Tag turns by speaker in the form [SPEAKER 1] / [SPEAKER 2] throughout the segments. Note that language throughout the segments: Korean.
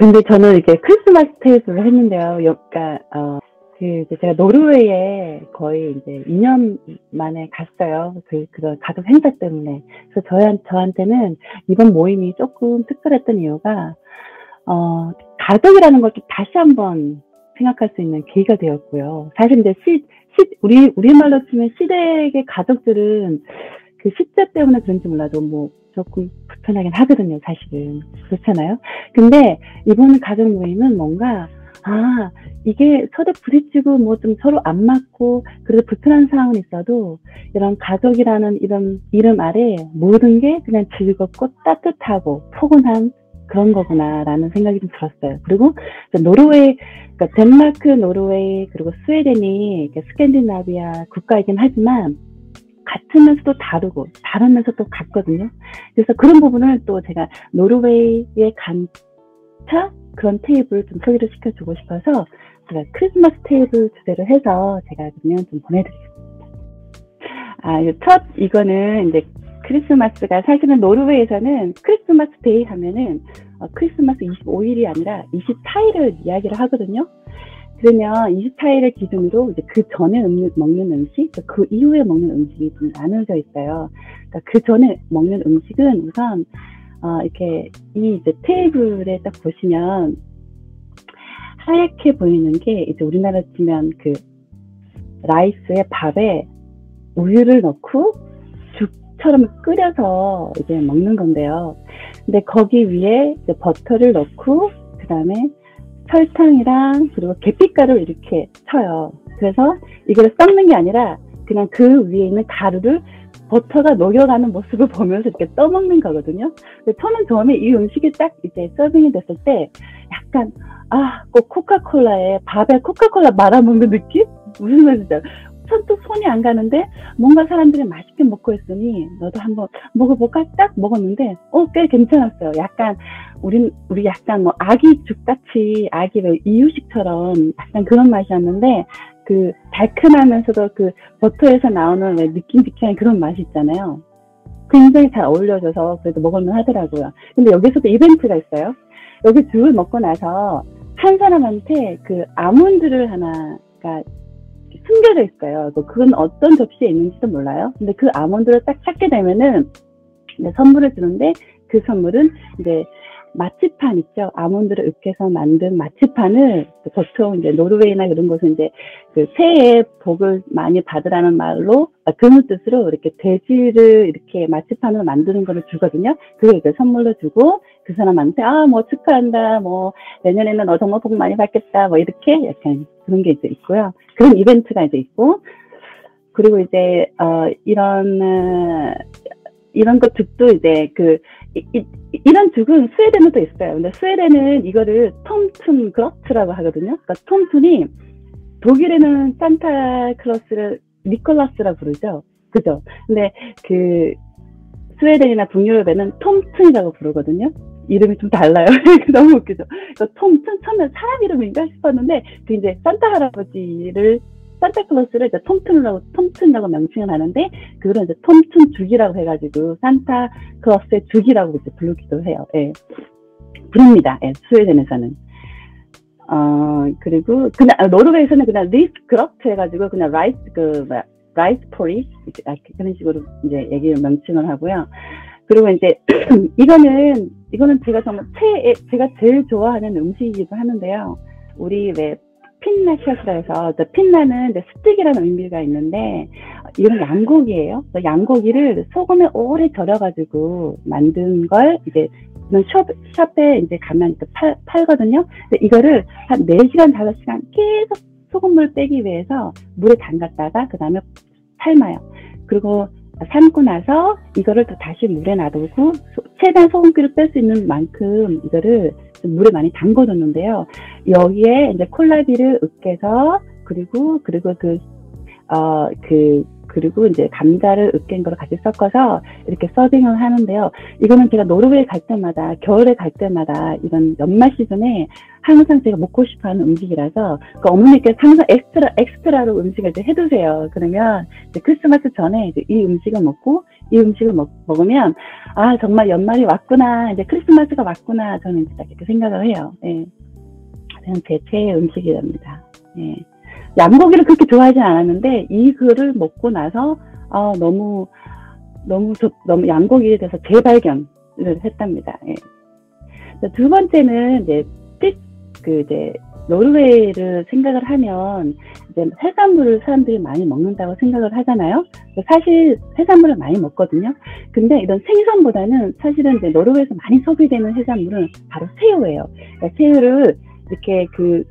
[SPEAKER 1] 근데 저는 이렇게 크리스마스 테이블을 했는데요. 그러니까 이제 제가 노르웨이에 거의 이제 2년 만에 갔어요. 그런 가족 행사 때문에. 그래서 저한테는 이번 모임이 조금 특별했던 이유가 가족이라는 걸 또 다시 한번 생각할 수 있는 계기가 되었고요. 사실 이제 우리말로 치면 시댁의 가족들은 그 시자 때문에 그런지 몰라도 뭐 조금 불편하긴 하거든요, 사실은. 그렇잖아요? 근데 이번 가족 모임은 뭔가, 이게 서로 부딪히고 뭐 좀 서로 안 맞고 그래도 불편한 상황은 있어도 이런 가족이라는 이런 이름 아래 모든 게 그냥 즐겁고 따뜻하고 포근한 그런 거구나라는 생각이 좀 들었어요. 그리고 노르웨이, 그러니까 덴마크, 노르웨이, 그리고 스웨덴이 스캔디나비아 국가이긴 하지만 같으면서도 다르고 다르면서 또 같거든요. 그래서 그런 부분을 또 제가 노르웨이에 간 차 그런 테이블 좀 소개를 시켜주고 싶어서 제가 크리스마스 테이블 주제로 해서 제가 그러면 좀 보내드리겠습니다. 이거는 이제 크리스마스가 사실은 노르웨이에서는 크리스마스 데이 하면은 크리스마스 25일이 아니라 24일을 이야기를 하거든요. 그러면 24일을 기준으로 이제 그 전에 먹는 음식, 그 이후에 먹는 음식이 좀 나눠져 있어요. 그러니까 그 전에 먹는 음식은 우선 이렇게 이제 테이블에 딱 보시면 하얗게 보이는 게 이제 우리나라 치면 그 라이스에 밥에 우유를 넣고 죽처럼 끓여서 이제 먹는 건데요. 근데 거기 위에 이제 버터를 넣고 그 다음에 설탕이랑 그리고 계피가루를 이렇게 쳐요. 그래서 이걸 섞는 게 아니라 그냥 그 위에 있는 가루를 버터가 녹여가는 모습을 보면서 이렇게 떠먹는 거거든요. 근데 저는 처음에 이 음식이 딱 이제 서빙이 됐을 때 약간 꼭 코카콜라에 밥에 코카콜라 말아먹는 느낌? 무슨 말인지 알아요? 또 손이 안 가는데 뭔가 사람들이 맛있게 먹고 있으니 너도 한번 먹어볼까? 딱 먹었는데 꽤 괜찮았어요. 약간 우리 약간 뭐 아기 죽같이 아기 왜 이유식처럼 약간 그런 맛이었는데 그 달큰하면서도 그 버터에서 나오는 왜 느낌직한 그런 맛이 있잖아요. 굉장히 잘 어울려져서 그래도 먹을만 하더라고요. 근데 여기서도 이벤트가 있어요. 여기 죽을 먹고 나서 한 사람한테 그 아몬드를 하나가 숨겨져 있어요. 그건 어떤 접시에 있는지도 몰라요. 근데 그 아몬드를 딱 찾게 되면은 선물을 주는데 그 선물은 이제 마치판 있죠. 아몬드를 으깨서 만든 마치판을 보통 이제 노르웨이나 이런 곳은 이제 그 새해 복을 많이 받으라는 말로 그런 뜻으로 이렇게 돼지를 이렇게 마치판으로 만드는 거를 주거든요. 그걸 이제 선물로 주고 그 사람한테 뭐 축하한다, 뭐 내년에는 너 정말 복 많이 받겠다, 뭐 이렇게 약간 그런 게 이제 있고요. 그런 이벤트가 이제 있고 그리고 이제 이런 것 죽도 이제 이런 죽은 스웨덴에도 있어요. 근데 스웨덴은 이거를 톰툰그로트라고 하거든요. 그러니까 톰툰이 독일에는 산타클로스를 니콜라스라 부르죠. 그죠? 근데 그 스웨덴이나 북유럽에는 톰툰이라고 부르거든요. 이름이 좀 달라요. 너무 웃기죠? 그러니까 톰툰 처음에 사람 이름인가 싶었는데 그 이제 산타클로스를 이제 톰툰이라고 명칭을 하는데, 그거는 이제 톰툰 죽이라고 해가지고, 산타클로스의 죽이라고 이제 부르기도 해요. 예. 부릅니다. 예, 스웨덴에서는. 그리고, 그냥, 노르웨이에서는 그냥 리스그럭트 해가지고, 그냥 라이스 포리, 그런 식으로 이제 얘기를 명칭을 하고요. 그리고 이제, 이거는 제가 정말 제가 제일 좋아하는 음식이기도 하는데요. 우리 핀낫이라 해서 핀낫은 스틱이라는 의미가 있는데 이건 양고기예요. 양고기를 소금에 오래 절여가지고 만든 걸 이제 숍에 이제 가면 팔거든요. 근데 이거를 한 4시간, 5시간 계속 소금물을 빼기 위해서 물에 담갔다가 그 다음에 삶아요. 그리고 삶고 나서 이거를 또 다시 물에 놔두고 최대한 소금기를 뺄 수 있는 만큼 이거를 물에 많이 담궈뒀는데요. 여기에 이제 콜라비를 으깨서 그리고 이제 감자를 으깬 거를 같이 섞어서 이렇게 서빙을 하는데요. 이거는 제가 노르웨이 갈 때마다, 겨울에 갈 때마다 이런 연말 시즌에 항상 제가 먹고 싶어 하는 음식이라서 어머니께서 항상 엑스트라로 음식을 이제 해두세요. 그러면 이제 크리스마스 전에 이제 이 음식을 먹고 이 음식을 먹으면, 아, 정말 연말이 왔구나, 이제 크리스마스가 왔구나, 저는 진짜 그렇게 생각을 해요. 예. 그냥 제 최애 음식이랍니다. 예. 양고기를 그렇게 좋아하진 않았는데, 이거를 먹고 나서, 너무 양고기에 대해서 재발견을 했답니다. 예. 두 번째는 이제 노르웨이를 생각을 하면 이제 해산물을 사람들이 많이 먹는다고 생각을 하잖아요. 사실 해산물을 많이 먹거든요. 근데 이런 생선보다는 사실은 이제 노르웨이에서 많이 소비되는 해산물은 바로 새우예요. 그러니까 새우를 이렇게 그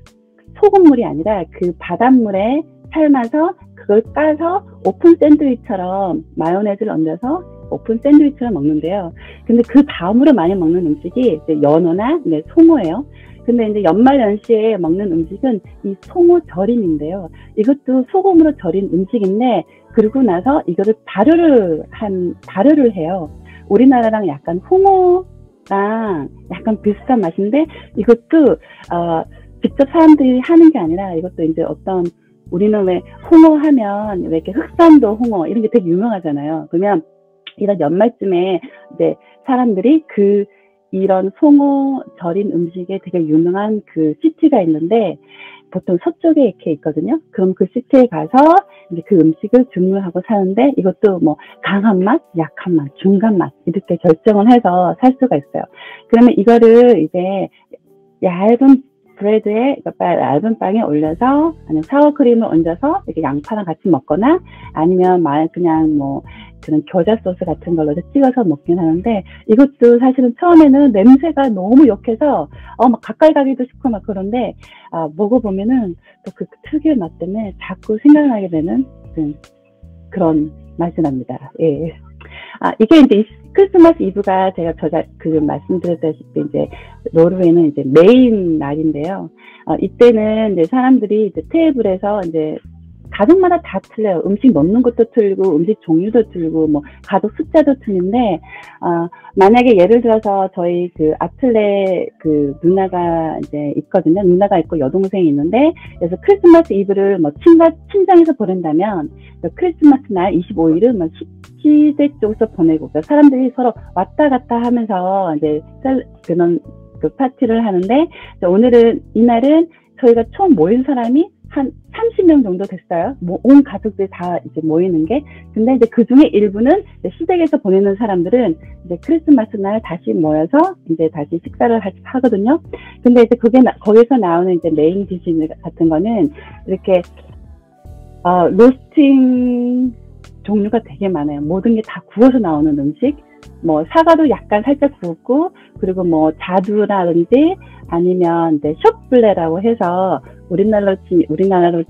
[SPEAKER 1] 소금물이 아니라 그 바닷물에 삶아서 그걸 까서 오픈 샌드위치처럼 마요네즈를 얹어서 오픈 샌드위치를 먹는데요. 근데 그 다음으로 많이 먹는 음식이 이제 연어나 송어예요. 근데 이제 연말 연시에 먹는 음식은 이 송어 절임인데요. 이것도 소금으로 절인 음식인데, 그러고 나서 이거를 발효를 해요. 우리나라랑 약간 홍어랑 약간 비슷한 맛인데, 이것도 직접 사람들이 하는 게 아니라, 이것도 이제 어떤, 우리는 왜 홍어 하면 왜 이렇게 흑산도 홍어 이런 게 되게 유명하잖아요. 그러면 이런 연말쯤에 이제 사람들이 이런 송어 절인 음식에 되게 유명한 그 시티가 있는데, 보통 서쪽에 이렇게 있거든요. 그럼 그 시티에 가서 이제 그 음식을 주문하고 사는데, 이것도 뭐 강한 맛, 약한 맛, 중간 맛 이렇게 결정을 해서 살 수가 있어요. 그러면 이거를 이제 얇은 브레드에, 얇은 빵에 올려서, 아니면 사워크림을 얹어서 이렇게 양파랑 같이 먹거나, 아니면 그냥 뭐 그런 겨자 소스 같은 걸로 찍어서 먹긴 하는데, 이것도 사실은 처음에는 냄새가 너무 역해서 막 가까이 가기도 싫고 막 그런데, 먹어보면은 또 그 특유의 맛 때문에 자꾸 생각나게 되는 그런 맛이 납니다. 예. 이게 이제 크리스마스 이브가 제가 말씀드렸다시피 이제 노르웨이는 이제 메인 날인데요. 이때는 이제 사람들이 이제 테이블에서 이제 가족마다 다 틀려요. 음식 넣는 것도 틀리고, 음식 종류도 틀리고, 뭐, 가족 숫자도 틀린데, 만약에 예를 들어서 저희 아틀레 누나가 이제 있거든요. 누나가 있고 여동생이 있는데, 그래서 크리스마스 이브를 뭐, 친정에서 보낸다면, 크리스마스 날 25일은 뭐, 시댁 쪽에서 보내고, 그러니까 사람들이 서로 왔다 갔다 하면서 이제, 파티를 하는데, 오늘은, 이날은 저희가 총 모인 사람이 한 30명 정도 됐어요. 온 가족들이 다 이제 모이는 게. 근데 이제 그 중에 일부는 시댁에서 보내는 사람들은 이제 크리스마스 날 다시 모여서 이제 다시 식사를 하거든요. 근데 이제 거기서 나오는 이제 메인 디시 같은 거는 이렇게, 로스팅 종류가 되게 많아요. 모든 게 다 구워서 나오는 음식. 뭐, 사과도 약간 살짝 구웠고, 그리고 뭐, 자두라든지, 아니면 이제 숏블레라고 해서, 우리나라로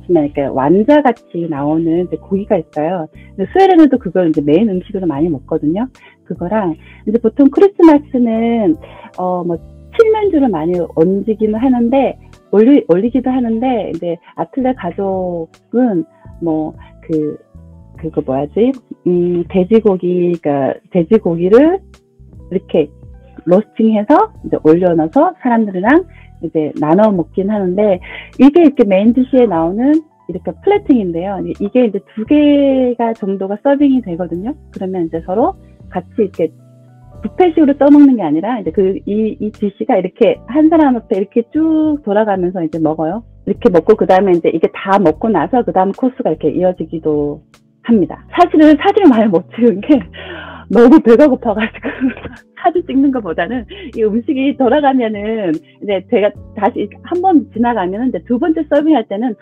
[SPEAKER 1] 치면 이렇게 완자같이 나오는 이제 고기가 있어요. 스웨덴은 또 그걸 이제 메인 음식으로 많이 먹거든요. 그거랑, 이제 보통 크리스마스는, 뭐, 칠면조를 많이 얹기는 하는데, 올리기도 하는데, 이제 아틀레 가족은 뭐, 돼지고기를 이렇게 로스팅해서 이제 올려놔서 사람들이랑 이제 나눠 먹긴 하는데, 이게 이렇게 메인 디시에 나오는 이렇게 플래팅인데요. 이게 이제 2개가 정도가 서빙이 되거든요. 그러면 이제 서로 같이 이렇게 뷔페식으로 떠먹는 게 아니라, 이제 이 디시가 이렇게 한 사람 앞에 이렇게 쭉 돌아가면서 이제 먹어요. 이렇게 먹고, 그 다음에 이제 이게 다 먹고 나서 그 다음 코스가 이렇게 이어지기도 합니다. 사실은 사진을 많이 못 찍은 게 너무 배가 고파가지고 사진 찍는 것보다는 이 음식이 돌아가면은 이제 제가 다시 한 번 지나가면은 이제 두 번째 서빙할 때는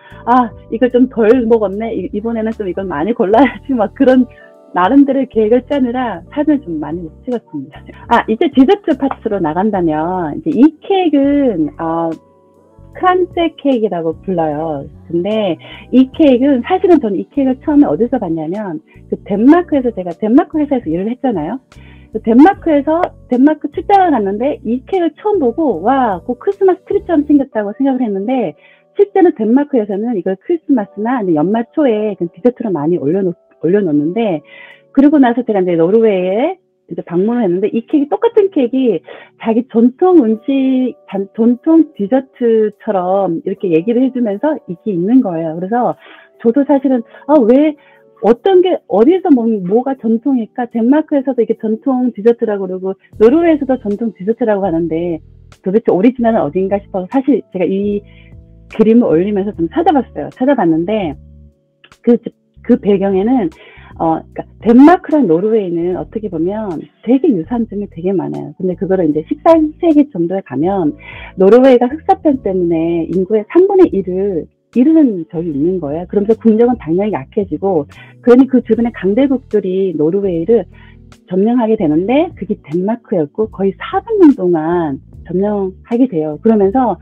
[SPEAKER 1] 이걸 좀 덜 먹었네, 이번에는 좀 이걸 많이 골라야지, 막 그런 나름대로 계획을 짜느라 사진을 좀 많이 못 찍었습니다. 이제 디저트 파트로 나간다면, 이제 이 케이크는 크란체 케이크라고 불러요. 근데 이 케이크는, 사실은 저는 이 케이크를 처음에 어디서 봤냐면, 덴마크에서, 제가 덴마크 회사에서 일을 했잖아요. 덴마크 출장을 갔는데 이 케이크를 처음 보고, 와, 그 크리스마스 트리처럼 생겼다고 생각을 했는데, 실제는 덴마크에서는 이걸 크리스마스나 연말 초에 디저트로 많이 올려놓는데, 그리고 나서 제가 이제 노르웨이에 이제 방문을 했는데, 이 케이크, 똑같은 케이크, 자기 전통 디저트처럼 이렇게 얘기를 해주면서 이게 있는 거예요. 그래서 저도 사실은, 왜 어떤 게, 어디서 뭐가 전통일까? 덴마크에서도 이게 전통 디저트라고 그러고, 노르웨이에서도 전통 디저트라고 하는데, 도대체 오리지널은 어딘가 싶어서 사실 제가 이 그림을 올리면서 좀 찾아봤어요. 찾아봤는데, 그 배경에는, 그러니까 덴마크랑 노르웨이는 어떻게 보면 되게 유사점이 되게 많아요. 근데 그거를 이제 14세기 정도에 가면, 노르웨이가 흑사병 때문에 인구의 3분의 1을 이르는 적이 있는 거예요. 그러면서 국력은 당연히 약해지고, 그러니 그 주변의 강대국들이 노르웨이를 점령하게 되는데, 그게 덴마크였고, 거의 400년 동안 점령하게 돼요. 그러면서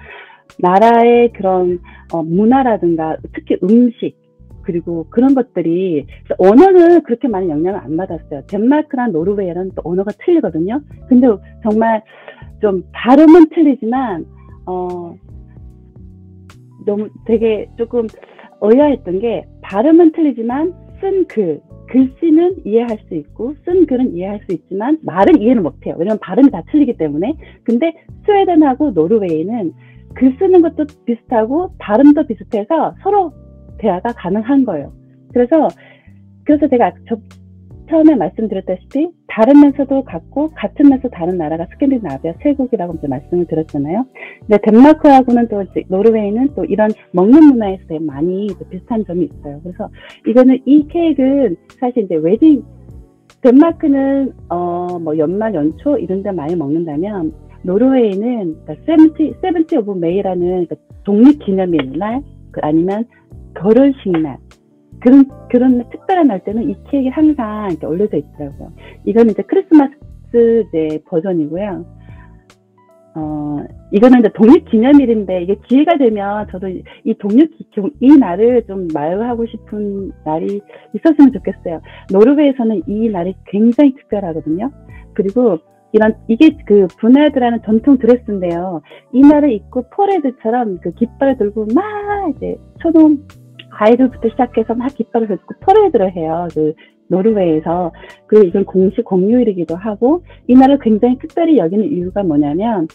[SPEAKER 1] 나라의 그런 문화라든가 특히 음식, 그리고 그런 것들이, 언어는 그렇게 많은 영향을 안 받았어요. 덴마크랑 노르웨이랑 또 언어가 틀리거든요. 근데 정말 좀 발음은 틀리지만 너무 되게 조금 의아했던 게, 발음은 틀리지만 쓴 글씨는 이해할 수 있고 쓴 글은 이해할 수 있지만 말은 이해를 못해요. 왜냐면 발음이 다 틀리기 때문에. 근데 스웨덴하고 노르웨이는 글 쓰는 것도 비슷하고 발음도 비슷해서 서로 대화가 가능한 거예요. 그래서 제가 처음에 말씀드렸다시피 다르면서도 같고 같으면서 다른 나라가 스캔디나비아 세 국이라고 이제 말씀을 드렸잖아요. 근데 덴마크하고는 또 이제 노르웨이는 또 이런 먹는 문화에서 되게 많이 비슷한 점이 있어요. 그래서 이 케이크는 사실 이제 덴마크는 뭐 연말 연초 이런 데 많이 먹는다면, 노르웨이는 세븐티 오브 메이라는 독립기념일 날, 아니면 결혼식 날, 그런 특별한 날 때는 이 케이크 항상 이렇게 올려져 있더라고요. 이거는 이제 크리스마스 이제 버전이고요. 이거는 이제 독립기념일인데, 이게 기회가 되면 저도 이 날을 좀 말하고 싶은 날이 있었으면 좋겠어요. 노르웨이에서는 이 날이 굉장히 특별하거든요. 그리고 이게 그 분야드라는 전통 드레스인데요. 이 날을 입고 퍼레이드처럼 그 깃발을 들고 막 이제 초등 아이들부터 시작해서 막 깃발을 들고 퍼레이드를 해요. 그 노르웨이에서. 그리고 이건 공식 공휴일이기도 하고, 이 날을 굉장히 특별히 여기는 이유가 뭐냐면,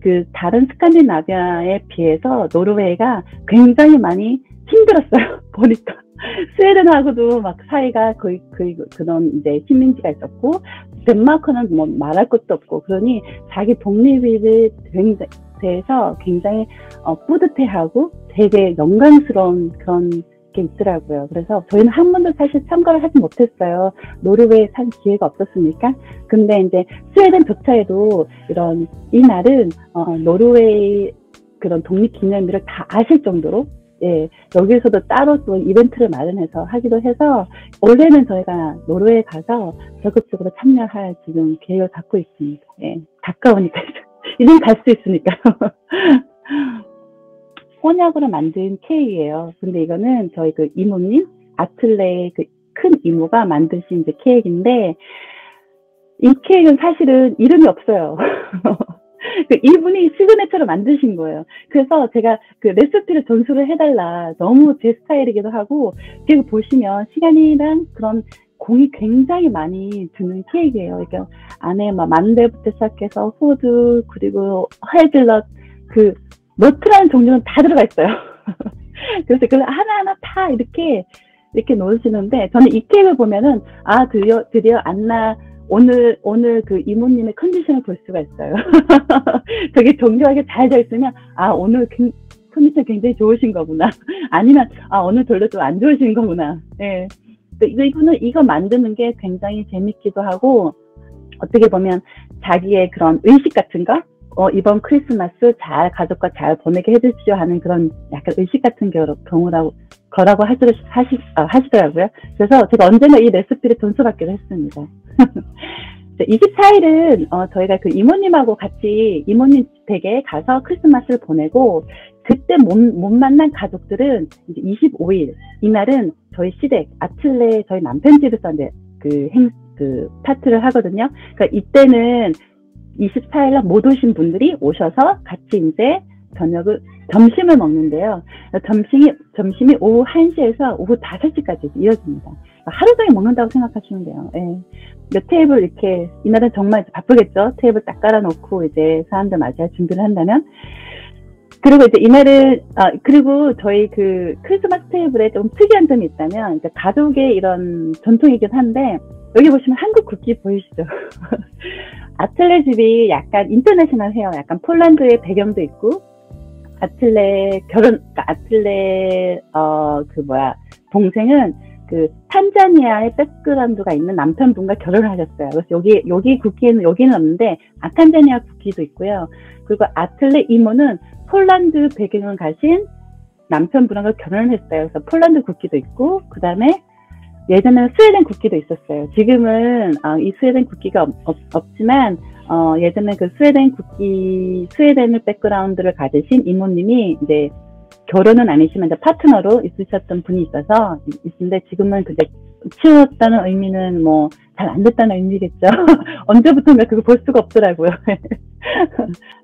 [SPEAKER 1] 그 다른 스칸디나비아에 비해서 노르웨이가 굉장히 많이 힘들었어요. 보니까 스웨덴하고도 막 사이가 거의 그런 이제 식민지가 있었고, 덴마크는 뭐 말할 것도 없고, 그러니 자기 독립에 대해서 굉장히 뿌듯해하고 되게 영광스러운 그런 게 있더라고요. 그래서 저희는 한 번도 사실 참가를 하지 못했어요. 노르웨이에 산 기회가 없었으니까. 근데 이제 스웨덴조차에도 이 날은 노르웨이 그런 독립기념일을 다 아실 정도로, 예, 여기에서도 따로 또 이벤트를 마련해서 하기도 해서, 올해는 저희가 노르웨이 가서 적극적으로 참여할 지금 계획을 갖고 있습니다. 예, 가까우니까. 이제 갈 수 있으니까. 혼약으로 만든 케이크예요. 근데 이거는 저희 그 이모님, 아틀레의 그 큰 이모가 만드신 이제 케이크인데, 이 케이크는 사실은 이름이 없어요. 이분이 시그네처로 만드신 거예요. 그래서 제가 그 레시피를 전수를 해달라. 너무 제 스타일이기도 하고, 지금 보시면 시간이랑 그런 공이 굉장히 많이 드는 케이크예요. 그러니까 안에 막 만대부터 시작해서 호두, 그리고 헤이즐넛, 그 너트라는 종류는 다 들어가 있어요. 그래서 그걸 하나하나 다 이렇게 놓으시는데, 저는 이 케이크를 보면은 드디어 안나 오늘 그 이모님의 컨디션을 볼 수가 있어요. 되게 정교하게 잘 돼 있으면, 오늘 컨디션 굉장히 좋으신 거구나. 아니면 오늘 별로 좀 안 좋으신 거구나. 예. 이거 만드는 게 굉장히 재밌기도 하고, 어떻게 보면 자기의 그런 의식 같은 거, 이번 크리스마스 가족과 잘 보내게 해주시오 하는 그런 약간 의식 같은 거라고 하시더라고요. 그래서 제가 언젠가 이 레시피를 전수받기로 했습니다. 24일은 저희가 그 이모님하고 같이 이모님 댁에 가서 크리스마스를 보내고, 그때 못 만난 가족들은 이제 25일, 이날은 저희 시댁 아틀레 저희 남편 집에서 이제 그 파티를 하거든요. 그러니까 이때는 24일날 못 오신 분들이 오셔서 같이 이제 점심을 먹는데요. 점심이 오후 1시에서 오후 5시까지 이어집니다. 하루 종일 먹는다고 생각하시면 돼요. 예. 테이블 이렇게, 이날은 정말 바쁘겠죠. 테이블 딱 깔아놓고 이제 사람들 맞이할 준비를 한다면. 그리고 이제 이날은, 그리고 저희 그 크리스마스 테이블에 좀 특이한 점이 있다면, 이제 가족의 이런 전통이긴 한데, 여기 보시면 한국 국기 보이시죠? 아틀레 집이 약간 인터내셔널 해요. 약간 폴란드의 배경도 있고, 동생은 그 탄자니아의 백그라운드가 있는 남편분과 결혼을 하셨어요. 그래서 여기는 없는데, 탄자니아 국기도 있고요. 그리고 아틀레 이모는 폴란드 배경을 가신 남편분하고 결혼을 했어요. 그래서 폴란드 국기도 있고, 그 다음에 예전에는 스웨덴 국기도 있었어요. 지금은 이 스웨덴 국기가 없지만 예전에 그 스웨덴을 백그라운드를 가지신 이모님이 이제 결혼은 아니지만 이제 파트너로 있으셨던 분이 있어서 있는데 지금은 근데 치웠다는 의미는 뭐 잘 안 됐다는 의미겠죠. 언제부턴가 그거 볼 수가 없더라고요.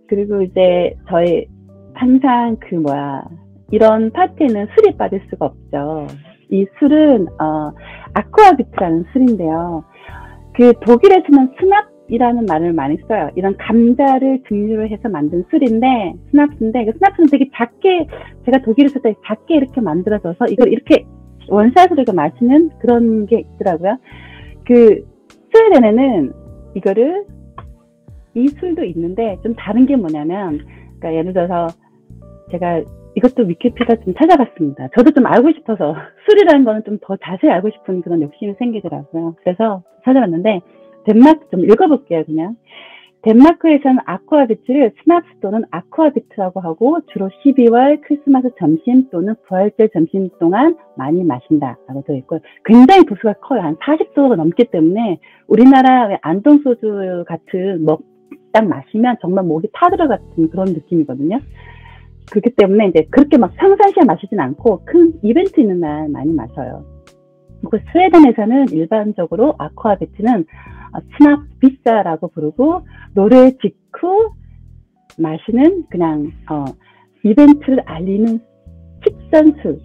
[SPEAKER 1] 그리고 이제 저희 항상 이런 파티에는 술이 빠질 수가 없죠. 이 술은 아쿠아비트라는 술인데요. 그 독일에서는 스납이라는 말을 많이 써요. 이런 감자를 증류를 해서 만든 술인데 스납스인데 그 스납스는 되게 작게 제가 독일에 있을 때 작게 이렇게 만들어져서 이걸 이렇게 원샷으로 이렇게 마시는 그런 게 있더라고요. 그 스웨덴에는 이 술도 있는데 좀 다른 게 뭐냐면 그러니까 예를 들어서 제가 이것도 위키피디아 좀 찾아봤습니다. 저도 좀 알고 싶어서 술이라는 거는 좀 더 자세히 알고 싶은 그런 욕심이 생기더라고요. 그래서 찾아봤는데 덴마크 좀 읽어볼게요. 그냥 덴마크에서는 아쿠아비트를 스납스 또는 아쿠아비트라고 하고 주로 12월 크리스마스 점심 또는 부활절 점심 동안 많이 마신다라고 되어 있고 굉장히 도수가 커요. 한 40도가 넘기 때문에 우리나라 안동소주 같은 딱 마시면 정말 목이 타들어 같은 그런 느낌이거든요. 그렇기 때문에 이제 그렇게 막 평상시에 마시진 않고 큰 이벤트 있는 날 많이 마셔요. 그리고 스웨덴에서는 일반적으로 아쿠아비트는 스납비사라고 부르고 노래 직후 마시는 그냥 이벤트를 알리는 식전술.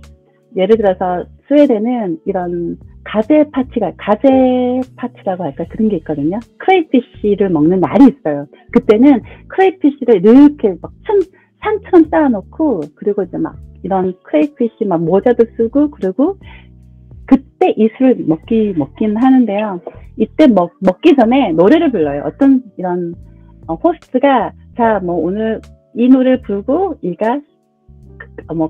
[SPEAKER 1] 예를 들어서 스웨덴은 이런 가재 파티라고 할까 그런 게 있거든요. 크레이피쉬를 먹는 날이 있어요. 그때는 크레이피쉬를 이렇게 막 산처럼 쌓아놓고 그리고 이제 막 이런 크레이피쉬 막 모자도 쓰고 그리고 그때 이 술을 먹긴 하는데요. 이때 먹기 전에 노래를 불러요. 어떤 이런 호스트가 자 뭐 오늘 이 노래를 부르고 이가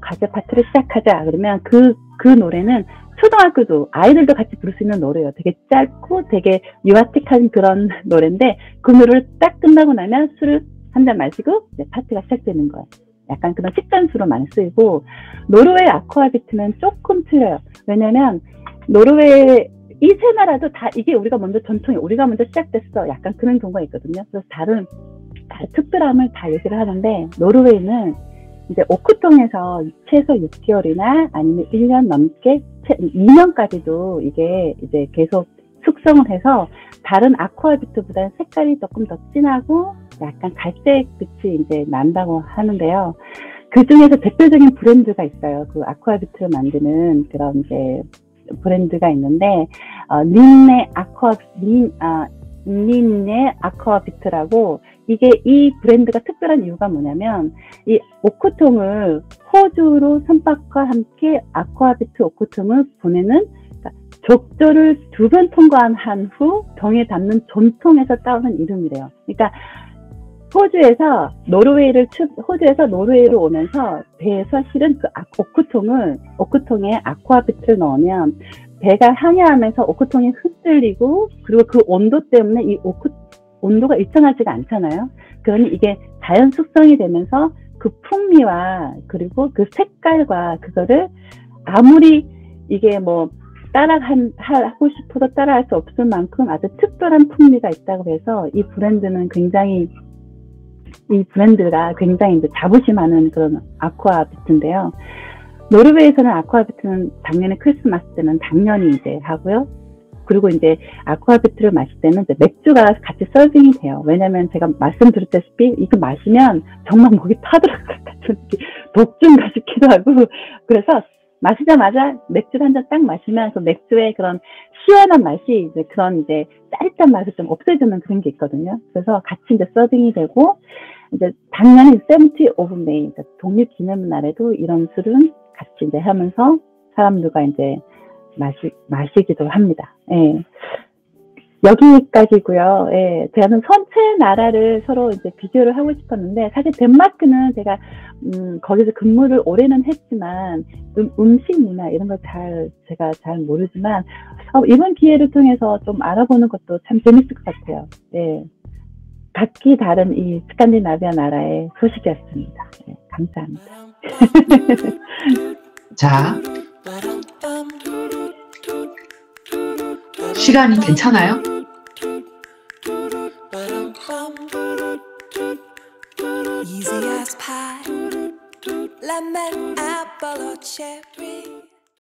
[SPEAKER 1] 가재 파티를 시작하자 그러면 그 노래는 초등학교도 아이들도 같이 부를 수 있는 노래예요. 되게 짧고 되게 유아틱한 그런 노래인데 그 노래를 딱 끝나고 나면 술을 한 잔 마시고 이제 파티가 시작되는 거예요. 약간 그런 식전수로 많이 쓰이고 노르웨이 아쿠아비트는 조금 틀려요. 왜냐면 노르웨이 이 세 나라도 다 이게 우리가 먼저 우리가 먼저 시작됐어. 약간 그런 경우가 있거든요. 그래서 다른 특별함을 다 얘기를 하는데 노르웨이는 이제 오크통에서 최소 6개월이나 아니면 1년 넘게 2년까지도 이게 이제 계속 숙성을 해서 다른 아쿠아비트보다는 색깔이 조금 더 진하고 약간 갈색빛이 이제 난다고 하는데요. 그 중에서 대표적인 브랜드가 있어요. 그 아쿠아비트를 만드는 그런 이제 브랜드가 있는데, 린네 아쿠아비트라고 이게 이 브랜드가 특별한 이유가 뭐냐면 이 오크통을 호주로 선박과 함께 아쿠아비트 오크통을 보내는 족조를 2번 통과한 후 병에 담는 전통에서 따오는 이름이래요. 그러니까 호주에서 노르웨이로 오면서 배에서 실은 그 오크통에 아쿠아비트를 넣으면 배가 항해하면서 오크통이 흔들리고 그리고 그 온도 때문에 이 온도가 일정하지가 않잖아요. 그러니 이게 자연 숙성이 되면서 그 풍미와 그리고 그 색깔과 그거를 아무리 이게 뭐 하고 싶어도 따라할 수 없을 만큼 아주 특별한 풍미가 있다고 해서 이 브랜드가 굉장히 이제 자부심하는 그런 아쿠아비트인데요. 노르웨이에서는 아쿠아비트는 작년에 크리스마스 때는 당연히 이제 하고요. 그리고 이제 아쿠아비트를 마실 때는 이제 맥주가 같이 서빙이 돼요. 왜냐면 제가 말씀드렸다시피 이거 마시면 정말 목이 타들어갈 것 같은 독준가 싶기도 하고 그래서 마시자마자 맥주를 한 잔 딱 마시면 그 맥주의 그런 시원한 맛이 이제 그런 이제 짜릿한 맛을 좀 없애주는 그런 게 있거든요. 그래서 같이 이제 서빙이 되고, 이제 작년에 70th of May, 독립기념날에도 이런 술은 같이 이제 하면서 사람들과 이제 마시기도 합니다. 예. 여기까지고요. 예, 저는 선체 나라를 서로 이제 비교를 하고 싶었는데, 사실 덴마크는 제가 거기서 근무를 오래는 했지만 음식 문화 이런 거 제가 잘 모르지만 이번 기회를 통해서 좀 알아보는 것도 참 재밌을 것 같아요. 예, 각기 다른 이 스칸디나비아 나라의 소식이었습니다. 예, 감사합니다.
[SPEAKER 2] 자, 시간이 괜찮아요?
[SPEAKER 3] Easy as pie, lemon, apple or cherry.